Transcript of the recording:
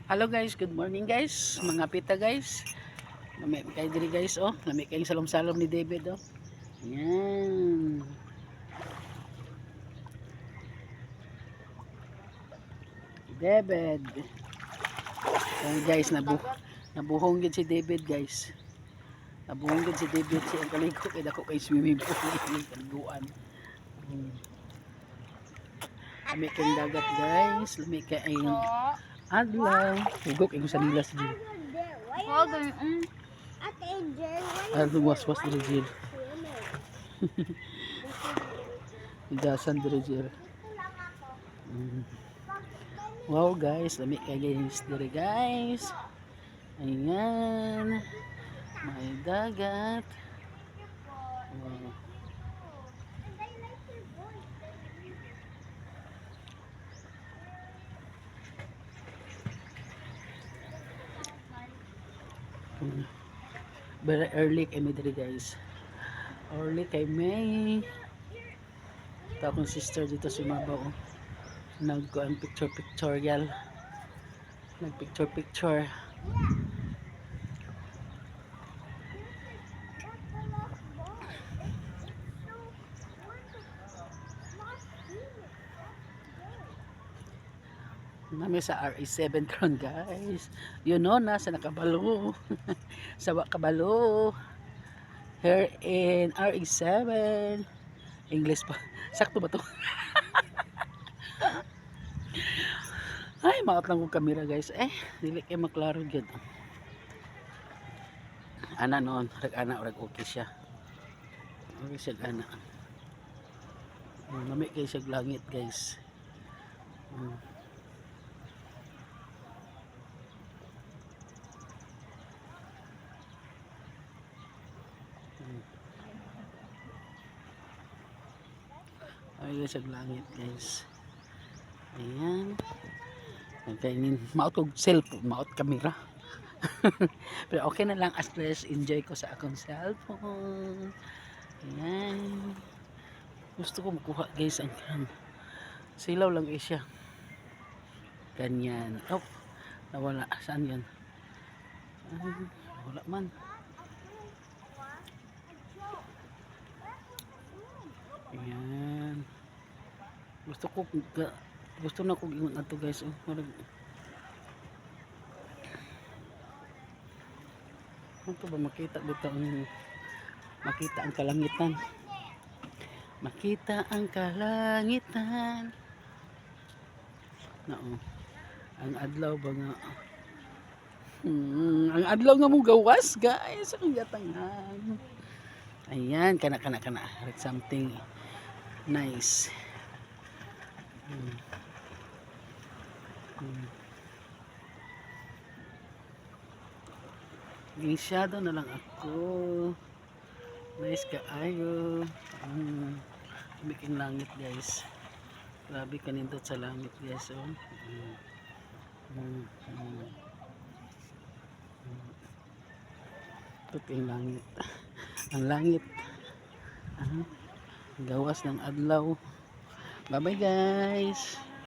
Hello guys, good morning guys. Mga pita guys. Lami kayo diri guys oh. Lami kayong salom-salom ni David oh. Yan. David. Yan guys, nabuhong gid si David guys. Nabuhong gid si David siya ang kaligo kay dako kay swimming pool kaliguan. Lami kayong dagat guys. Lami kayong adlaw. Hugok yung sa nilas din. Was diri jil. Igasan diri jil. Wow guys, lami kay guys diri guys. Ayan. May dagat. Wow. Very early kami diri guys. Early kay May. Ito akong sister dito si Mabaw. Nagkuhan pictorial. Nagpicture. Nami sa RE7 karon guys. You know na sa nakabalo. Sa kabalo. Here in RE7. English pa. Sakto ba to? Ay, maot lang kong kamera guys. Dili kay maklaro gyud. Ana noon, ana okay siya. Okay siya ana. Nami kay siya langit guys. Ay, sa langit guys. Ayan. Kainin, maot kong cellphone, maot kamera. Pero okay na lang, as least enjoy ko sa akong cellphone. Ayan. Gusto ko makuha guys ang silaw lang siya. Ganyan. Oh, nawala. Saan yan? Wala man. Ayan. Gusto na kong ingon ato guys. Ano ba makita dito makita ang kalangitan. Makita ang kalangitan. Nao. Ang adlaw ba nga? Ang adlaw nga mong gawas guys. Ang gatangan. Ayan, kana. Like something nice. Ginsyado na lang ako. Nice kaayo. Bikin langit guys. Grabe kanindot sa langit guys. Ito yung langit. Ang langit. Gawas ng adlaw. Bye bye guys.